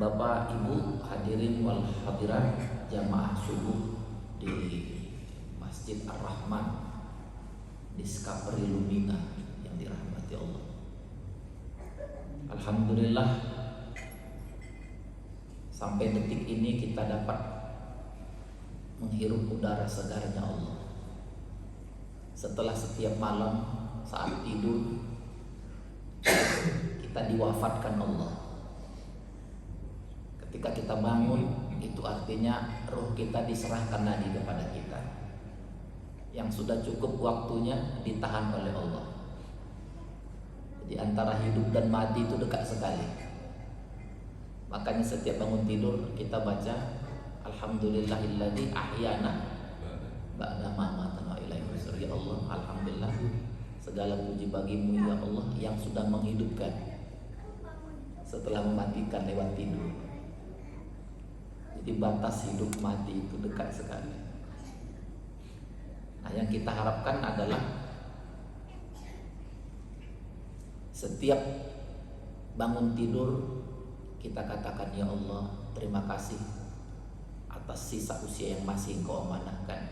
Bapak, Ibu, hadirin wal hadirat jamaah subuh di Masjid Ar-Rahman di Skaperi Lumina yang dirahmati Allah. Alhamdulillah, sampai detik ini kita dapat menghirup udara segarnya Allah. Setelah setiap malam saat tidur kita diwafatkan Allah. Ketika kita bangun, itu artinya ruh kita diserahkan lagi kepada kita, yang sudah cukup waktunya ditahan oleh Allah. Jadi antara hidup dan mati itu dekat sekali. Makanya setiap bangun tidur kita baca Alhamdulillahilladzi ahyana ba'da ma amatana wa ilaihi nusyur. Ya Allah, alhamdulillah, segala puji bagimu ya Allah yang sudah menghidupkan setelah mematikan lewat tidur. Jadi batas hidup mati itu dekat sekali. Nah, yang kita harapkan adalah setiap bangun tidur kita katakan, ya Allah, terima kasih atas sisa usia yang masih Engkau amanahkan.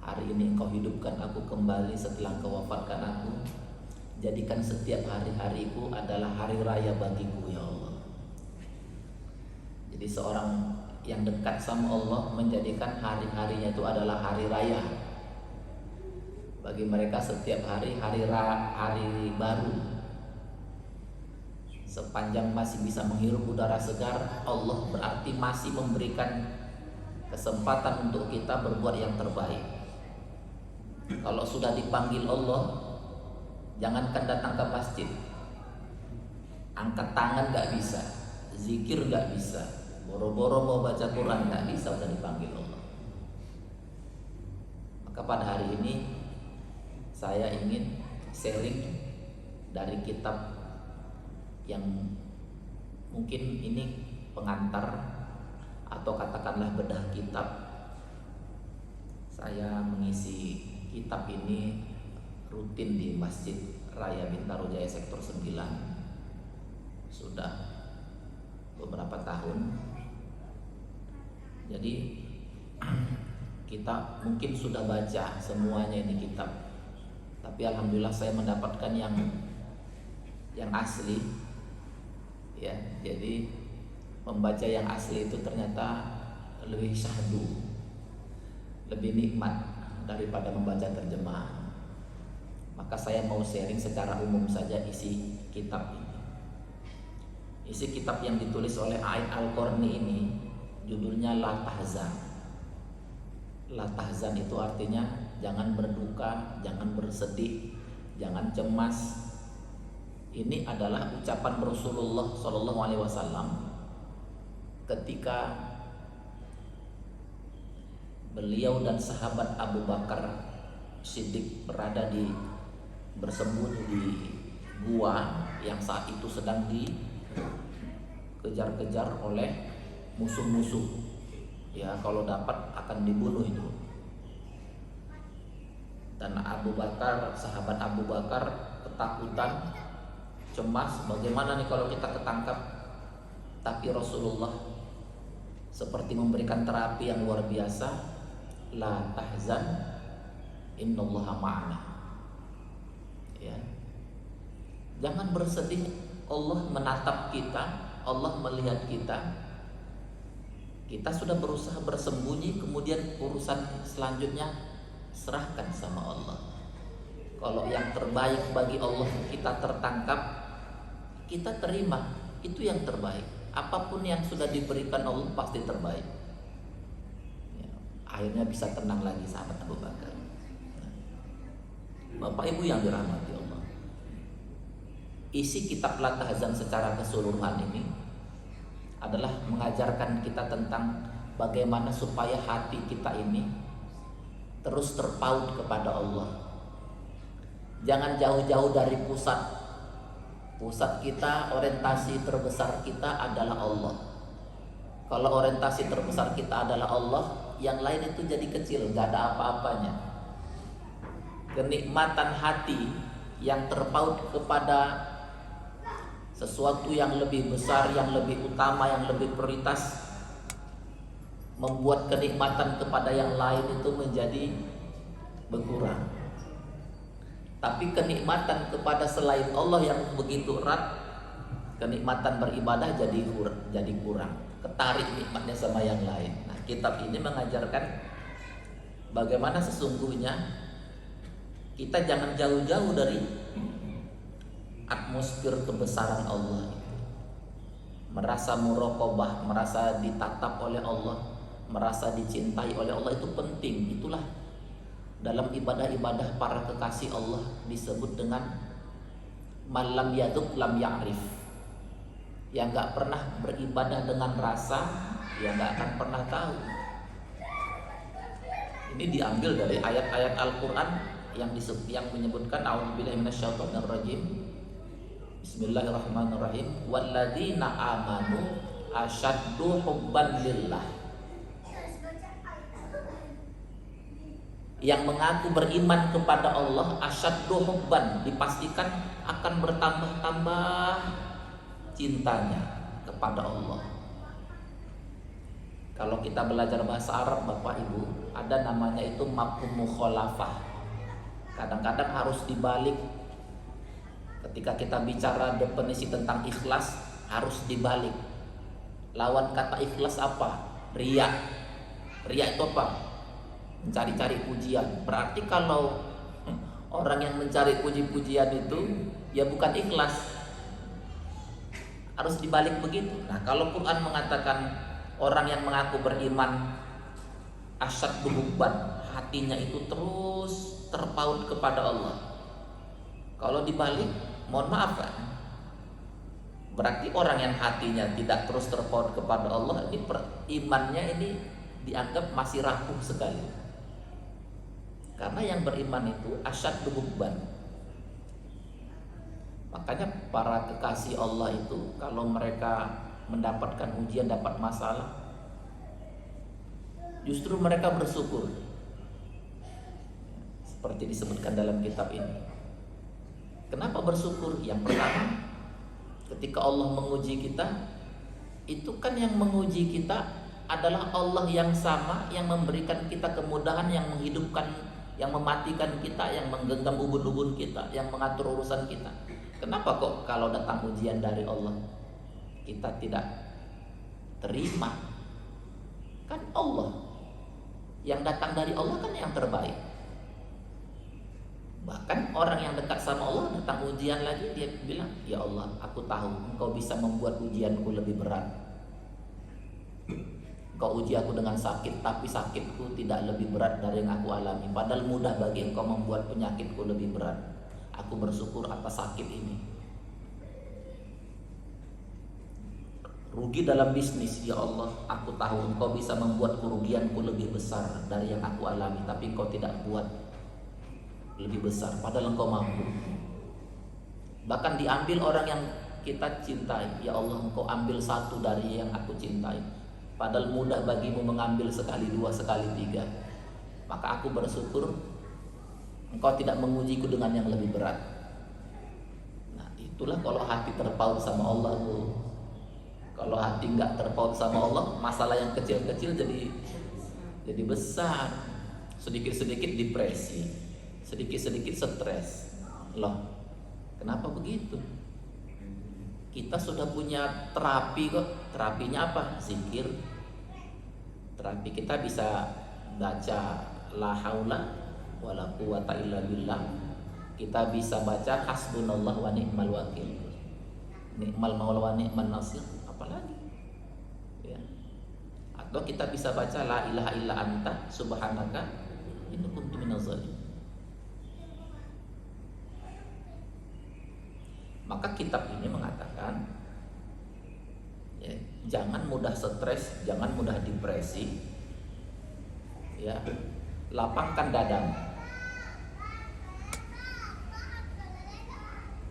Hari ini Engkau hidupkan aku kembali setelah Engkau wafatkan aku. Jadikan setiap hari-hariku adalah hari raya bagiku ya Allah. Jadi seorang yang dekat sama Allah menjadikan hari-harinya itu adalah hari raya. Bagi mereka setiap hari hari baru. Sepanjang masih bisa menghirup udara segar, Allah berarti masih memberikan kesempatan untuk kita berbuat yang terbaik. Kalau sudah dipanggil Allah, jangankan datang ke masjid, angkat tangan gak bisa, zikir gak bisa, boro-boro mau baca Quran gak bisa, udah dipanggil Allah. Maka pada hari ini saya ingin sharing dari kitab yang mungkin ini pengantar atau katakanlah bedah kitab. Saya mengisi kitab ini rutin di Masjid Raya Bintaro Jaya Sektor 9 sudah beberapa tahun. Jadi kita mungkin sudah baca semuanya ini kitab, tapi alhamdulillah saya mendapatkan yang asli ya. Jadi membaca yang asli itu ternyata lebih syahdu, lebih nikmat daripada membaca terjemahan. Maka saya mau sharing secara umum saja isi kitab ini. Isi kitab yang ditulis oleh A'id Al-Qarni ini judulnya La Tahzan. La Tahzan itu artinya jangan berduka, jangan bersedih, jangan cemas. Ini adalah ucapan Rasulullah SAW ketika beliau dan sahabat Abu Bakar Siddiq bersembunyi di gua yang saat itu sedang dikejar-kejar oleh musuh-musuh. Ya, kalau dapat akan dibunuh itu. Dan Abu Bakar, sahabat Abu Bakar ketakutan, cemas, bagaimana nih kalau kita ketangkap. Tapi Rasulullah seperti memberikan terapi yang luar biasa. La tahzan, innallaha ma'ana. Ya. Jangan bersedih, Allah menatap kita, Allah melihat kita. Kita sudah berusaha bersembunyi, kemudian urusan selanjutnya serahkan sama Allah. Kalau yang terbaik bagi Allah kita tertangkap, kita terima, itu yang terbaik. Apapun yang sudah diberikan Allah pasti terbaik. Ya, akhirnya bisa tenang lagi sahabat Abu Bakar. Bapak Ibu yang dirahmati Allah, isi kitab La Tahzan secara keseluruhan ini adalah mengajarkan kita tentang bagaimana supaya hati kita ini terus terpaut kepada Allah. Jangan jauh-jauh dari pusat. Pusat kita, orientasi terbesar kita adalah Allah. Kalau orientasi terbesar kita adalah Allah, yang lain itu jadi kecil, gak ada apa-apanya. Kenikmatan hati yang terpaut kepada sesuatu yang lebih besar, yang lebih utama, yang lebih prioritas, membuat kenikmatan kepada yang lain itu menjadi berkurang. Tapi kenikmatan kepada selain Allah yang begitu erat, kenikmatan beribadah jadi kurang, ketarik nikmatnya sama yang lain. Nah, kitab ini mengajarkan bagaimana sesungguhnya kita jangan jauh-jauh dari atmosfer kebesaran Allah. Merasa muraqabah, merasa ditatap oleh Allah, merasa dicintai oleh Allah itu penting. Itulah dalam ibadah-ibadah para kekasih Allah disebut dengan malam yaduk lam ya'rif. Yang gak pernah beribadah dengan rasa, yang gak akan pernah tahu. Ini diambil dari ayat-ayat Al-Quran yang menyebutkan a'udzubillahi minasyaitonir rajim. Bismillahirrahmanirrahim. Walladzina amanu asyaddu hubban lillah. Yang mengaku beriman kepada Allah asyaddu hubban, dipastikan akan bertambah-tambah cintanya kepada Allah. Kalau kita belajar bahasa Arab Bapak Ibu, ada namanya itu mafhum mukhalafah. Kadang-kadang harus dibalik. Ketika kita bicara definisi tentang ikhlas, harus dibalik. Lawan kata ikhlas apa? Riya. Riya itu apa? Mencari-cari pujian. Berarti kalau orang yang mencari puji-pujian itu ya bukan ikhlas. Harus dibalik begitu. Nah, kalau Quran mengatakan orang yang mengaku beriman asyad hubban, hatinya itu terus terpaut kepada Allah. Kalau dibalik, mohon maaf kan, berarti orang yang hatinya tidak terus terpaut kepada Allah, ini imannya ini dianggap masih rapuh sekali. Karena yang beriman itu asyad hubban. Makanya para kekasih Allah itu kalau mereka mendapatkan ujian, dapat masalah, justru mereka bersyukur. Seperti disebutkan dalam kitab ini. Kenapa bersyukur? Yang pertama, ketika Allah menguji kita, itu kan yang menguji kita adalah Allah yang sama, yang memberikan kita kemudahan, yang menghidupkan, yang mematikan kita, yang menggenggam ubun-ubun kita, yang mengatur urusan kita. Kenapa kok kalau datang ujian dari Allah kita tidak terima? Kan Allah yang datang dari Allah kan yang terbaik. Bahkan orang yang dekat sama Allah datang ujian lagi, dia bilang, ya Allah, aku tahu Engkau bisa membuat ujianku lebih berat. Engkau uji aku dengan sakit, tapi sakitku tidak lebih berat dari yang aku alami. Padahal mudah bagi Engkau membuat penyakitku lebih berat. Aku bersyukur atas sakit ini. Rugi dalam bisnis, ya Allah, aku tahu Engkau bisa membuat kerugianku lebih besar dari yang aku alami, tapi Engkau tidak buat lebih besar, padahal Engkau mampu. Bahkan diambil orang yang kita cintai, ya Allah, Engkau ambil satu dari yang aku cintai, padahal mudah bagimu mengambil sekali dua, sekali tiga. Maka aku bersyukur Engkau tidak mengujiku dengan yang lebih berat. Nah, itulah kalau hati terpaut sama Allah tuh. Kalau hati nggak terpaut sama Allah, masalah yang kecil-kecil jadi besar. Sedikit-sedikit depresi, sedikit-sedikit stres. Loh, kenapa begitu? Kita sudah punya terapi kok. Terapinya apa? Zikir. Terapi kita bisa baca la haula wala quwata illa billah. Kita bisa baca hasbunallah wa ni'mal wakil, ni'mal maula wa ni'man nasir. Apalagi ya. Atau kita bisa baca la ilaha illa anta subhanaka inni kuntu minaz zalimin. Maka kitab ini mengatakan ya, jangan mudah stres, jangan mudah depresi, ya, lapangkan dadamu.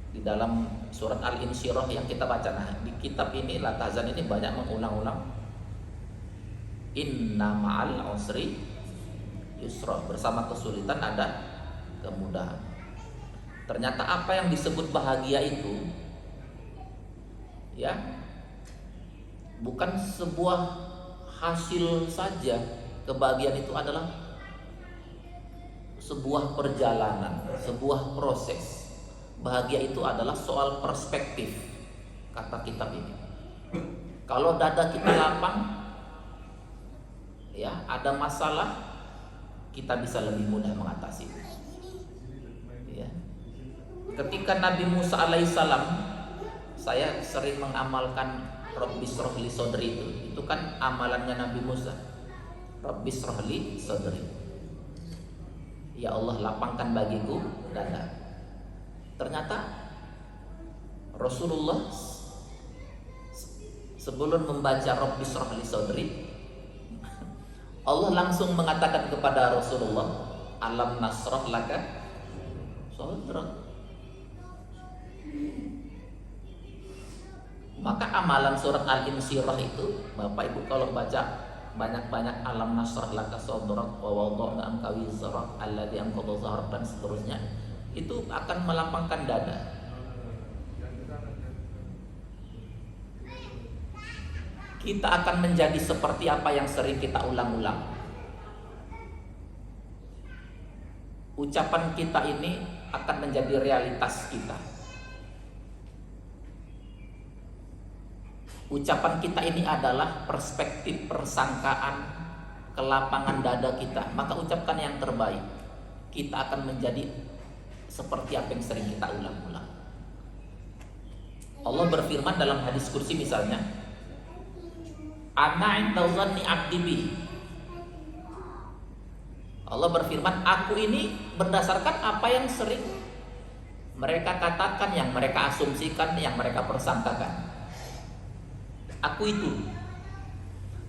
Di dalam surat Al-Insyirah yang kita baca, nah di kitab ini La Tahzan ini banyak mengulang-ulang inna ma'al usri yusra, bersama kesulitan ada kemudahan. Ternyata apa yang disebut bahagia itu Ya, bukan sebuah hasil saja. Kebahagiaan itu adalah sebuah perjalanan, sebuah proses. Bahagia itu adalah soal perspektif, kata kitab ini. Kalau dada kita lapang, ya, ada masalah, kita bisa lebih mudah mengatasi. Ya. Ketika Nabi Musa alaihissalam, saya sering mengamalkan Rabbi shrah li sodri itu kan amalannya Nabi Musa. Rabbi shrah li sodri. Ya Allah, lapangkan bagiku dada. Ternyata Rasulullah sebelum membaca Rabbi shrah li sodri, Allah langsung mengatakan kepada Rasulullah, alam nasrah laka sodrak. Maka amalan surat Al-Insyirah itu, Bapak Ibu kalau baca banyak-banyak alam nasrah laka sodrak wa wada'na anka wizrak alladzi anqadha dhahrak dan seterusnya, itu akan melapangkan dada. Kita akan menjadi seperti apa yang sering kita ulang-ulang. Ucapan kita ini akan menjadi realitas kita. Ucapan kita ini adalah perspektif, persangkaan, kelapangan dada kita. Maka ucapkan yang terbaik. Kita akan menjadi seperti apa yang sering kita ulang-ulang. Allah berfirman dalam hadis kursi misalnya, ana inda dhanni 'abdi bi. Allah berfirman, aku ini berdasarkan apa yang sering mereka katakan, yang mereka asumsikan, yang mereka persangkakan. Aku itu.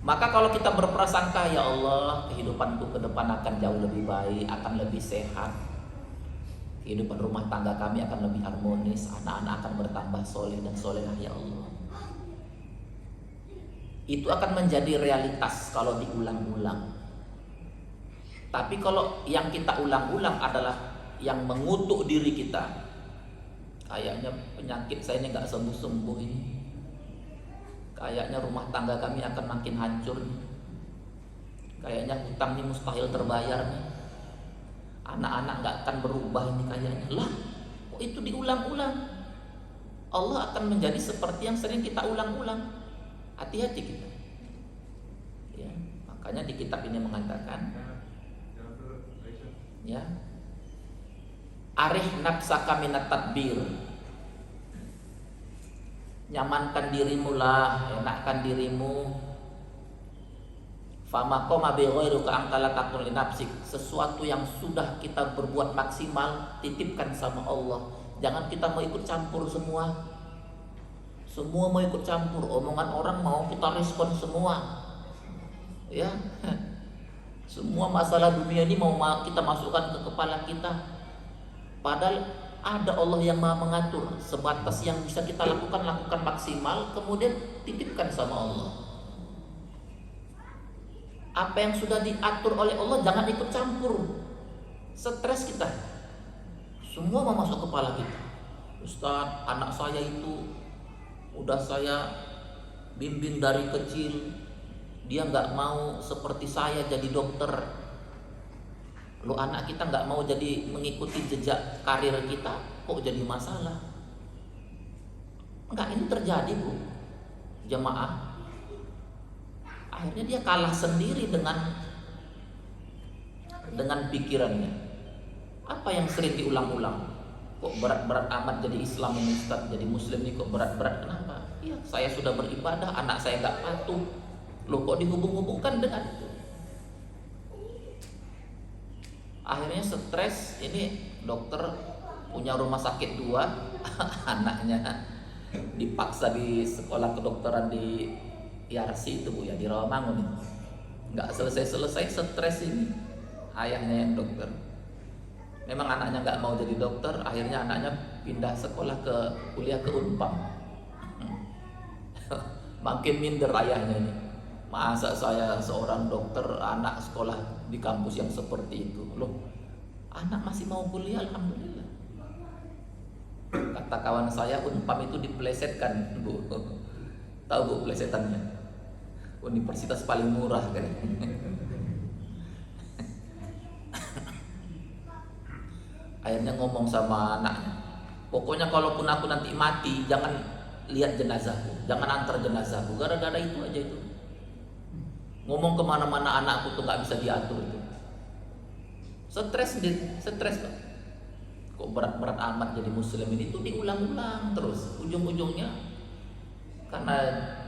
Maka kalau kita berprasangka, ya Allah, kehidupanku ke depan akan jauh lebih baik, akan lebih sehat, kehidupan rumah tangga kami akan lebih harmonis, anak-anak akan bertambah soleh dan solehah, ya Allah, itu akan menjadi realitas kalau diulang-ulang. Tapi kalau yang kita ulang-ulang adalah yang mengutuk diri kita, kayaknya penyakit saya ini gak sembuh-sembuh ini, kayaknya rumah tangga kami akan makin hancur nih, kayaknya hutang ini mustahil terbayar nih, anak-anak gak akan berubah ini kayaknya. Lah, kok itu diulang-ulang? Allah akan menjadi seperti yang sering kita ulang-ulang. Hati-hati kita. Ya, makanya di kitab ini mengatakan, ya, arih nafsaka minat tadbir, nyamankan dirimu lah, enakkan dirimu. Fama qoma bi ghairuka angkala taqul li nafsik, sesuatu yang sudah kita berbuat maksimal titipkan sama Allah. Jangan kita mau ikut campur semua. Semua mau ikut campur, omongan orang mau kita respon semua. Ya. Semua masalah dunia ini mau kita masukkan ke kepala kita. Padahal ada Allah yang Maha mengatur. Sebatas yang bisa kita lakukan maksimal, kemudian titipkan sama Allah. Apa yang sudah diatur oleh Allah jangan ikut campur. Stres kita. Semua mau masuk kepala kita. Ustaz, anak saya itu udah saya bimbing dari kecil, dia nggak mau seperti saya jadi dokter. Lo anak kita nggak mau jadi mengikuti jejak karir kita, kok jadi masalah? Enggak, ini terjadi Bu, jemaah. Akhirnya dia kalah sendiri dengan pikirannya. Apa yang sering diulang-ulang? Kok berat-berat amat jadi Islam ini Ustaz, jadi Muslim ini kok berat-berat? Kenapa? Iya, saya sudah beribadah, anak saya nggak patuh. Lo kok dihubung-hubungkan dengan itu? Akhirnya stres. Ini dokter punya rumah sakit 2, anaknya dipaksa di sekolah kedokteran di IRC itu Bu ya, di Rawamangun itu. Nggak selesai-selesai stres ini ayahnya yang dokter. Memang anaknya nggak mau jadi dokter, akhirnya anaknya pindah sekolah ke kuliah ke Unpam. Makin minder ayahnya ini. Masa saya seorang dokter, anak sekolah di kampus yang seperti itu. Loh, anak masih mau kuliah, alhamdulillah. Kata kawan saya, Unpam itu dipelesetkan, Bu. Tahu Bu pelesetannya? Universitas paling murah kan. Akhirnya ngomong sama anaknya, pokoknya kalaupun aku nanti mati, jangan lihat jenazahku, jangan antar jenazahku. Gara-gara itu aja itu. Ngomong kemana-mana anakku tuh nggak bisa diatur itu. Stres Pak. Kok berat-berat amat jadi muslim ini, itu diulang-ulang terus. Ujung-ujungnya karena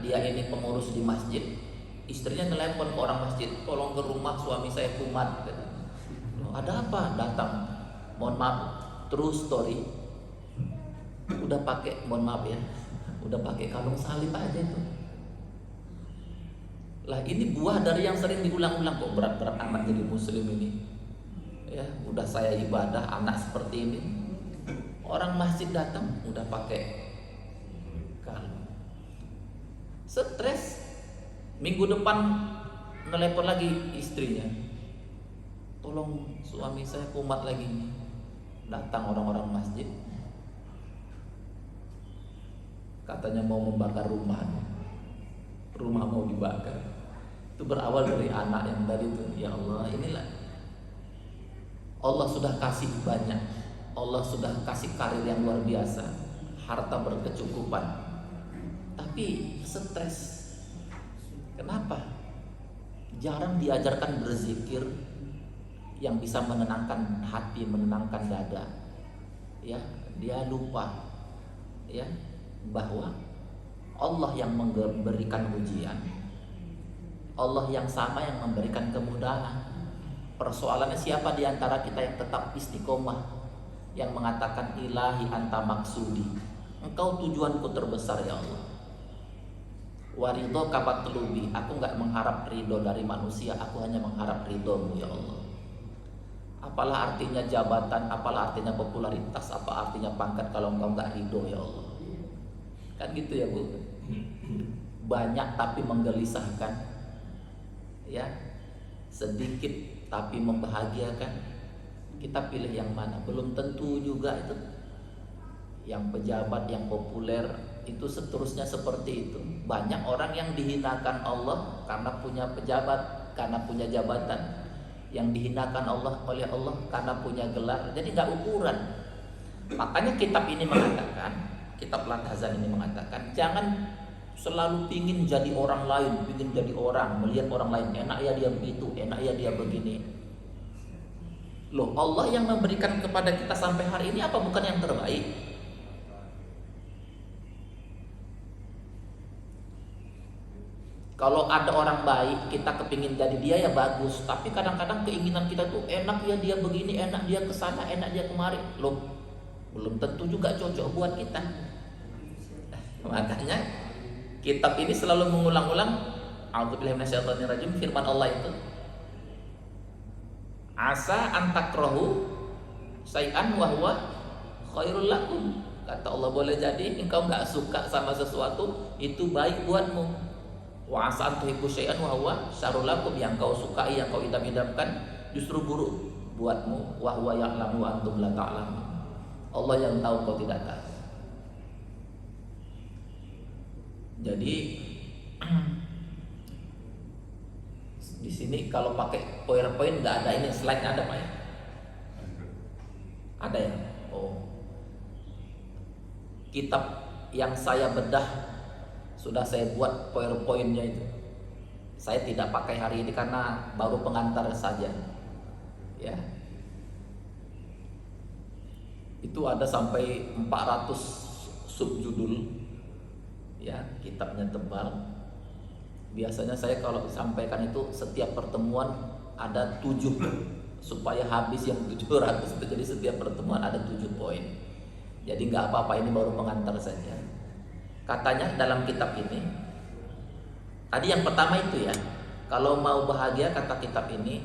dia ini pengurus di masjid, istrinya telepon ke orang masjid, tolong ke rumah suami saya kumat. Ada apa? Datang. Mohon maaf, true story. Udah pakai, mohon maaf ya, udah pakai kalung salib aja itu. Lah ini buah dari yang sering diulang-ulang. Kok berat-berat amat jadi muslim ini. Ya, udah saya ibadah, anak seperti ini. Orang masjid datang udah pakai kalung. Stres. Minggu depan nelpon lagi istrinya, tolong suami saya kumat lagi. Datang orang-orang masjid, katanya mau membakar rumah mau dibakar. Itu berawal dari anak yang tadi itu. Ya Allah, inilah Allah sudah kasih banyak, Allah sudah kasih karir yang luar biasa, harta berkecukupan, tapi stres. Kenapa? Jarang diajarkan berzikir yang bisa menenangkan hati, menenangkan dada. Ya, dia lupa ya bahwa Allah yang memberikan ujian, Allah yang sama yang memberikan kemudahan. Persoalannya siapa di antara kita yang tetap istiqomah, yang mengatakan ilahi anta maksudi, engkau tujuanku terbesar ya Allah. Waridho kabat telubi, aku nggak mengharap ridho dari manusia, aku hanya mengharap ridhomu ya Allah. Apalah artinya jabatan, apalah artinya popularitas, apa artinya pangkat kalau engkau nggak ridho ya Allah. Kan gitu ya Bu. Banyak tapi menggelisahkan, ya, sedikit tapi membahagiakan. Kita pilih yang mana? Belum tentu juga itu. Yang pejabat, yang populer, itu seterusnya seperti itu. Banyak orang yang dihinakan Allah karena punya pejabat, karena punya jabatan. Yang dihinakan Allah oleh Allah karena punya gelar. Jadi nggak ukuran. Makanya kitab ini mengatakan, kitab Al-Hazan ini mengatakan, jangan selalu pingin jadi orang lain, pingin jadi orang, melihat orang lain enak ya dia begitu, enak ya dia begini. Loh, Allah yang memberikan kepada kita sampai hari ini apa bukan yang terbaik? Kalau ada orang baik, kita kepingin jadi dia ya bagus. Tapi kadang-kadang keinginan kita tuh enak ya dia begini, enak dia kesana, enak dia kemari. Loh, belum tentu juga cocok buat kita. Makanya kitab ini selalu mengulang-ulang a'udzubillahi minasyaitonirrajim, firman Allah itu, asa antakrahu syai'an wa huwa khairul lakum. Kata Allah, boleh jadi engkau nggak suka sama sesuatu, itu baik buatmu. Wa asa antuhibbu syai'an wa huwa syarrul lakum, yang kau sukai, yang kau idam-idamkan justru buruk buatmu. Wa huwa ya'lamu wa antum la ta'lamun. Allah yang tahu, kau tidak tahu. Jadi di sini kalau pakai PowerPoint nggak ada ini, slide-nya ada Pak ya? Ada ya? Oh. Kitab yang saya bedah sudah saya buat PowerPoint-nya itu. Saya tidak pakai hari ini karena baru pengantar saja. Ya. Itu ada sampai 400 subjudul. Ya, kitabnya tebal. Biasanya saya kalau sampaikan itu setiap pertemuan ada 7 supaya habis yang 700 itu. Jadi setiap pertemuan ada 7 poin. Jadi nggak apa-apa, ini baru pengantar saja. Katanya dalam kitab ini, tadi yang pertama itu ya, kalau mau bahagia kata kitab ini,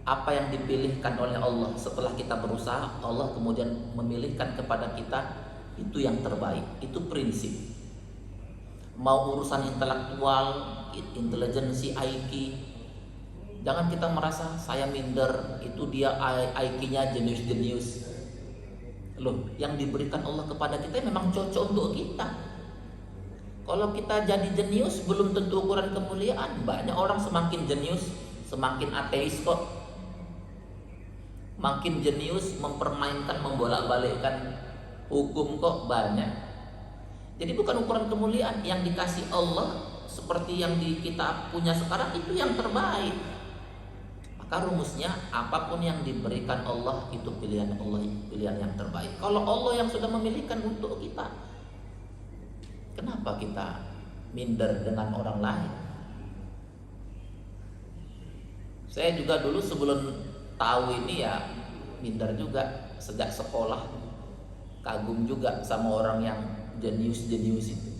apa yang dipilihkan oleh Allah setelah kita berusaha, Allah kemudian memilihkan kepada kita itu yang terbaik. Itu prinsip. Mau urusan intelektual, intelijensi, IQ, jangan kita merasa saya minder, itu dia IQ-nya jenius-jenius. Loh, yang diberikan Allah kepada kita memang cocok untuk kita. Kalau kita jadi jenius belum tentu ukuran kemuliaan. Banyak orang semakin jenius semakin ateis kok. Makin jenius mempermainkan, membolak-balikkan hukum kok banyak. Jadi bukan ukuran kemuliaan. Yang dikasih Allah seperti yang kita punya sekarang itu yang terbaik. Maka rumusnya apapun yang diberikan Allah itu pilihan Allah, pilihan yang terbaik. Kalau Allah yang sudah memilihkan untuk kita, kenapa kita minder dengan orang lain? Saya juga dulu sebelum tahu ini ya minder juga. Sejak sekolah kagum juga sama orang yang jenius-jenius itu.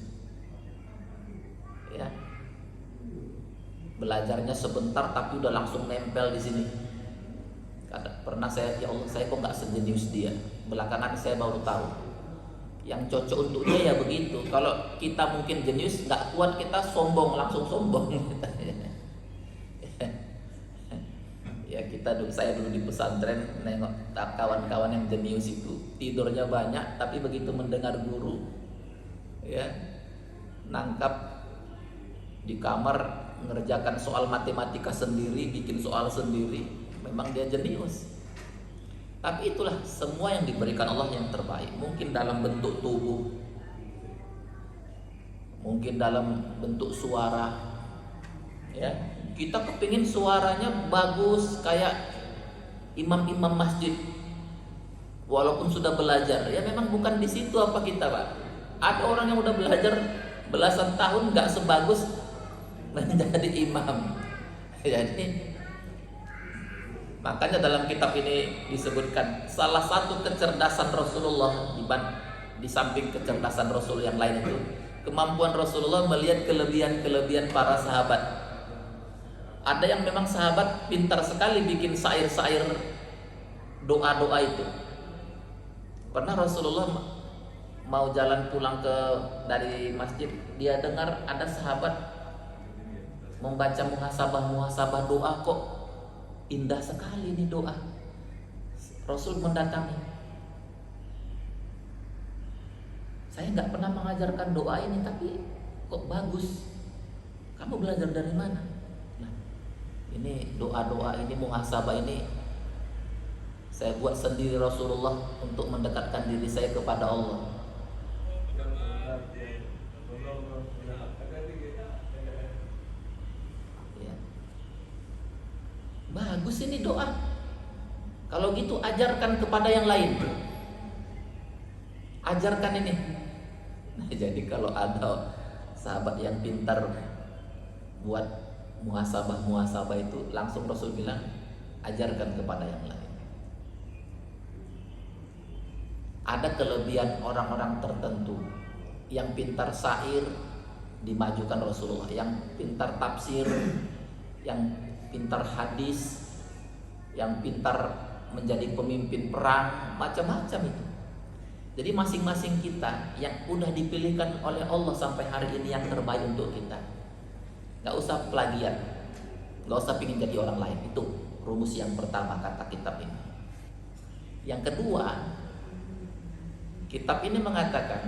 Ya. Belajarnya sebentar tapi udah langsung nempel di sini. Pernah saya, ya Allah, saya kok nggak sejenius dia. Belakangan saya baru tahu yang cocok untuk dia ya begitu. Kalau kita mungkin jenius nggak kuat, kita sombong, langsung sombong. Ya saya dulu di pesantren nengok kawan-kawan yang jenius itu tidurnya banyak, tapi begitu mendengar guru ya nangkap di kamar mengerjakan soal matematika sendiri, bikin soal sendiri, memang dia jenius. Tapi itulah semua yang diberikan Allah yang terbaik. Mungkin dalam bentuk tubuh, mungkin dalam bentuk suara, ya kita kepingin suaranya bagus kayak imam-imam masjid, walaupun sudah belajar. Ya memang bukan di situ apa kita, Pak. Ada orang yang udah belajar belasan tahun nggak sebagus menjadi imam. Jadi makanya dalam kitab ini disebutkan salah satu kecerdasan Rasulullah di samping kecerdasan Rasul yang lain itu, kemampuan Rasulullah melihat kelebihan-kelebihan para sahabat. Ada yang memang sahabat pintar sekali bikin syair-syair doa-doa itu. Pernah Rasulullah mau jalan pulang dari masjid, dia dengar ada sahabat membaca muhasabah doa, kok indah sekali nih doa. Rasul mendatangi. Saya nggak pernah mengajarkan doa ini, tapi kok bagus. Kamu belajar dari mana? Nah, ini doa-doa ini, muhasabah ini saya buat sendiri Rasulullah untuk mendekatkan diri saya kepada Allah. Bagus ini doa. Kalau gitu ajarkan kepada yang lain. Ajarkan ini. Nah, jadi kalau ada sahabat yang pintar buat muhasabah itu, langsung Rasul bilang ajarkan kepada yang lain. Ada kelebihan orang-orang tertentu. Yang pintar syair dimajukan Rasulullah, yang pintar tafsir, yang pintar hadis, yang pintar menjadi pemimpin perang, macam-macam itu. Jadi masing-masing kita yang udah dipilihkan oleh Allah sampai hari ini yang terbaik untuk kita. Gak usah plagiat, gak usah pingin jadi orang lain. Itu rumus yang pertama kata kitab ini. Yang kedua, kitab ini mengatakan,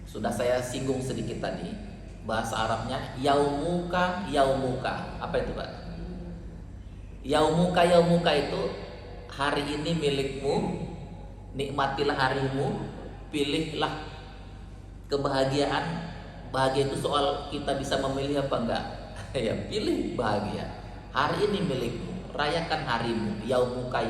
sudah saya singgung sedikit tadi, bahasa Arabnya yaumuka. Apa itu, Pak? Yaumuka itu hari ini milikmu, nikmatilah harimu, pilihlah kebahagiaan. Bahagia itu soal kita bisa memilih apa enggak. Ya, pilih bahagia. Hari ini milikmu, rayakan harimu, yaumuka.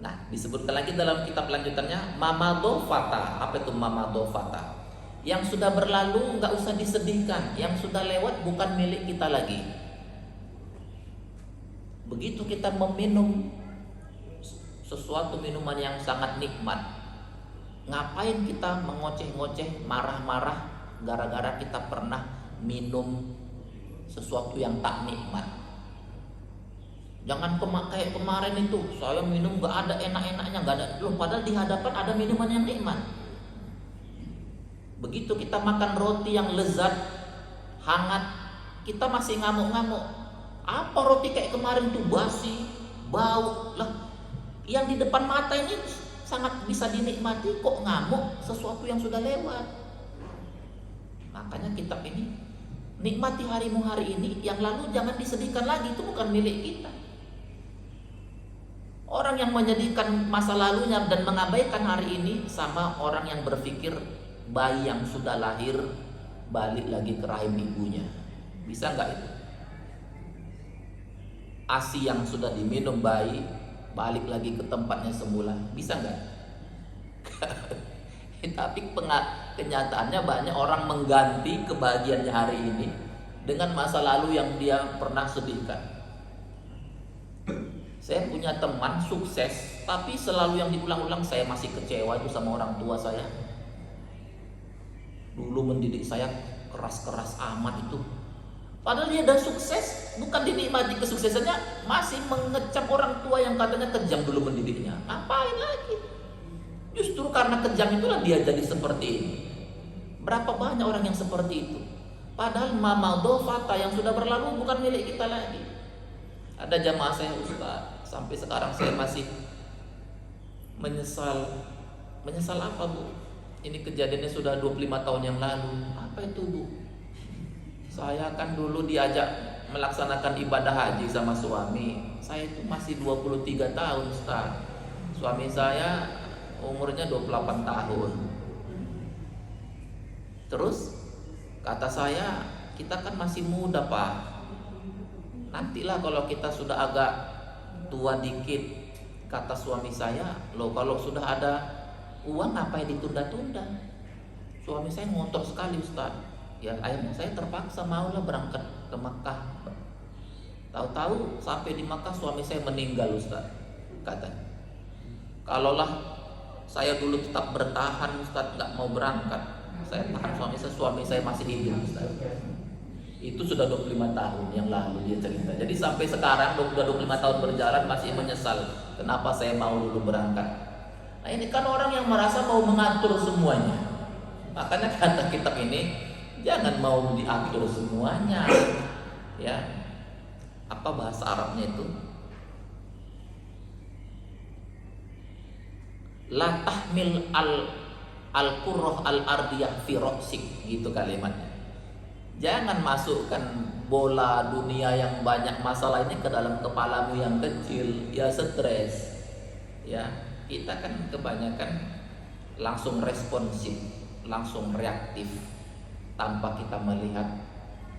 Nah, disebutkan lagi dalam kitab lanjutannya mamadofata. Apa itu mamadofata? Yang sudah berlalu nggak usah disedihkan, yang sudah lewat bukan milik kita lagi. Begitu kita meminum sesuatu minuman yang sangat nikmat, ngapain kita mengoceh-ngoceh, marah-marah gara-gara kita pernah minum sesuatu yang tak nikmat? Jangan kayak kemarin itu, saya minum nggak ada enak-enaknya, nggak ada. Loh, padahal di hadapan ada minuman yang nikmat. Begitu kita makan roti yang lezat, hangat, kita masih ngamuk-ngamuk. Apa roti kayak kemarin tuh basi, bau lah. yang di depan mata ini sangat bisa dinikmati, kok ngamuk sesuatu yang sudah lewat. Makanya kitab ini, nikmati harimu hari ini, yang lalu jangan disedihkan lagi, itu bukan milik kita. Orang yang menjadikan masa lalunya dan mengabaikan hari ini sama orang yang berpikir bayi yang sudah lahir balik lagi ke rahim ibunya. Bisa nggak itu? ASI yang sudah diminum bayi balik lagi ke tempatnya semula, bisa nggak? Tapi kenyataannya banyak orang mengganti kebahagiaannya hari ini dengan masa lalu yang dia pernah sedihkan. Saya punya teman sukses, tapi selalu yang diulang-ulang, saya masih kecewa itu sama orang tua saya. Dulu mendidik saya keras-keras amat itu. Padahal dia udah sukses, bukan dinikmati kesuksesannya, masih mengecap orang tua yang katanya kejam dulu mendidiknya. Ngapain lagi? Justru karena kejam itulah dia jadi seperti ini. Berapa banyak orang yang seperti itu? Padahal mama dofata yang sudah berlalu bukan milik kita lagi. Ada jamaah saya, Ustaz, sampai sekarang saya masih menyesal. Menyesal apa, Bu? Ini kejadiannya sudah 25 tahun yang lalu. Apa itu, Bu? Saya kan dulu diajak melaksanakan ibadah haji sama suami. Saya itu masih 23 tahun, Ustaz. Suami saya umurnya 28 tahun. Terus kata saya, kita kan masih muda, Pak. Nantilah kalau kita sudah agak tua dikit, kata suami saya, loh kalau sudah ada uang ngapain ditunda-tunda? Suami saya ngotot sekali, Ustaz. Ya akhirnya saya terpaksa maulah berangkat ke Makkah. Tahu-tahu sampai di Makkah suami saya meninggal, Ustaz. Kata, kalaulah saya dulu tetap bertahan, Ustaz, nggak mau berangkat, saya tahan suami saya masih hidup, Ustaz. Itu sudah 25 tahun yang lalu dia cerita. Jadi sampai sekarang sudah 25 tahun berjalan masih menyesal kenapa saya mau dulu berangkat. Nah ini kan orang yang merasa mau mengatur semuanya. Makanya kata kitab ini, jangan mau diatur semuanya. Ya. Apa bahasa Arabnya itu? La tahmil al-qurrah al-ardiyah fi ra'sik, gitu kalimatnya. Jangan masukkan bola dunia yang banyak masalah ini ke dalam kepalamu yang kecil, ya stres. Ya, kita kan kebanyakan langsung responsif, langsung reaktif tanpa kita melihat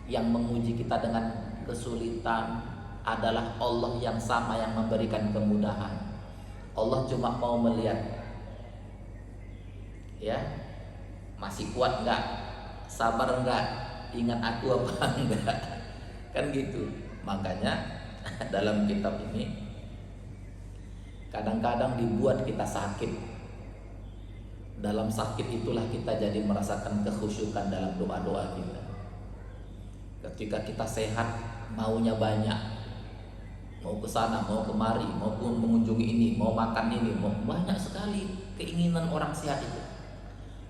yang menguji kita dengan kesulitan adalah Allah yang sama yang memberikan kemudahan. Allah cuma mau melihat, ya, masih kuat enggak? Sabar enggak? Ingat aku apa enggak? Kan gitu. Makanya dalam kitab ini kadang-kadang dibuat kita sakit. Dalam sakit itulah kita jadi merasakan kekhusyukan dalam doa-doa kita. Ketika kita sehat, maunya banyak, mau ke sana, mau kemari, maupun mengunjungi ini, mau makan ini, mau banyak sekali keinginan orang sehat itu.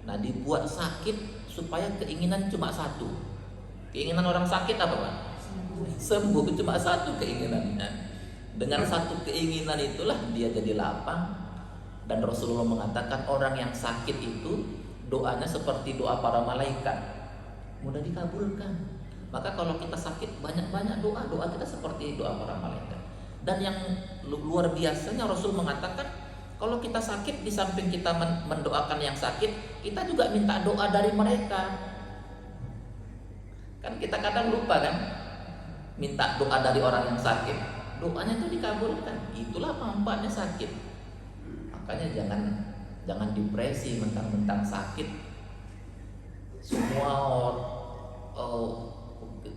Nah, dibuat sakit supaya keinginan cuma satu. Keinginan orang sakit apa, Pak? Sembuh, cuma satu keinginannya. Dengan satu keinginan itulah dia jadi lapang. Dan Rasulullah mengatakan orang yang sakit itu doanya seperti doa para malaikat, mudah dikabulkan. Maka kalau kita sakit, banyak-banyak doa kita seperti doa para malaikat. Dan yang luar biasanya Rasul mengatakan, kalau kita sakit, di samping kita mendoakan yang sakit, kita juga minta doa dari mereka. Kan kita kadang lupa kan, minta doa dari orang yang sakit, doanya itu dikabulkan. Itulah manfaatnya sakit. Makanya jangan depresi mentang-mentang sakit. Semua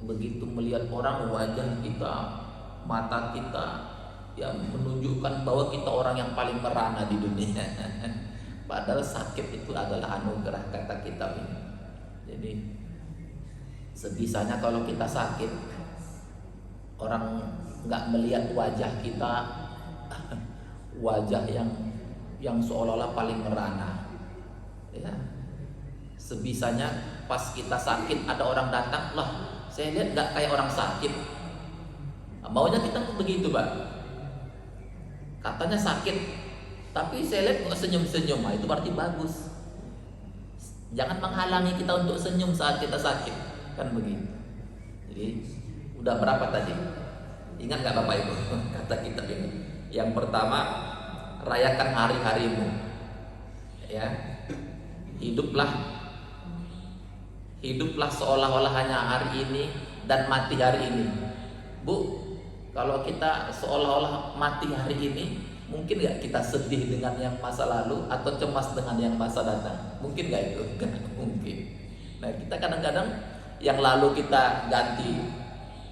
begitu melihat orang, wajah kita, mata kita yang menunjukkan bahwa kita orang yang paling merana di dunia. Padahal sakit itu adalah anugerah, kata kitab ini. Jadi sebisanya kalau kita sakit, orang nggak melihat wajah kita, wajah yang seolah-olah paling merana. Ya, sebisanya pas kita sakit ada orang datang, lah saya lihat nggak kayak orang sakit. Maunya kita begitu, Pak. katanya sakit, tapi saya lihat kok senyum-senyum, itu berarti bagus. Jangan menghalangi kita untuk senyum saat kita sakit, kan begitu. Jadi udah berapa tadi? Ingat nggak Bapak Ibu kata kitab ini? Yang pertama, rayakan hari-harimu, ya. Hiduplah seolah-olah hanya hari ini dan mati hari ini. Bu, kalau kita seolah-olah mati hari ini, mungkin nggak kita sedih dengan yang masa lalu atau cemas dengan yang masa datang? Mungkin nggak itu? Mungkin. Nah, kita kadang-kadang yang lalu kita ganti,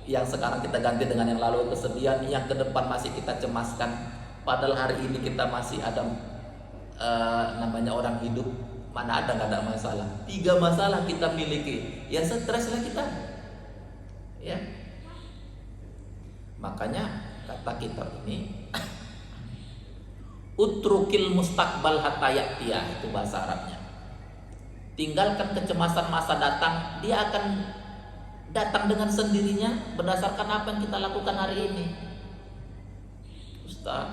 yang sekarang kita ganti dengan yang lalu kesedihan, yang ke depan masih kita cemaskan. Padahal hari ini kita masih ada namanya orang hidup, mana ada nggak ada masalah. 3 masalah kita miliki, ya stres lah kita, ya. Makanya kata kitab ini, utrukil mustaqbal hatta ya'tiya, itu bahasa Arabnya. Tinggalkan kecemasan masa datang, dia akan datang dengan sendirinya berdasarkan apa yang kita lakukan hari ini. Ustaz,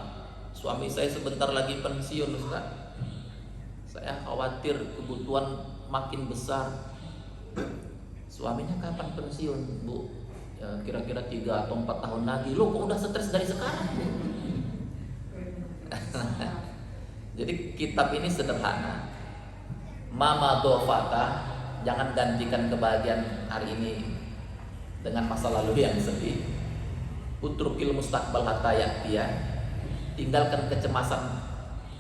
suami saya sebentar lagi pensiun, Ustaz. Saya khawatir kebutuhan makin besar. Suaminya kapan pensiun, Bu? Ya, kira-kira 3 atau 4 tahun lagi. Loh, kok udah stres dari sekarang, Bu? Jadi kitab ini sederhana. Mama dofata, jangan gantikan kebahagiaan hari ini dengan masa lalu yang sedih. Utrukil mustaqbal hatta ya'tiya, tinggalkan kecemasan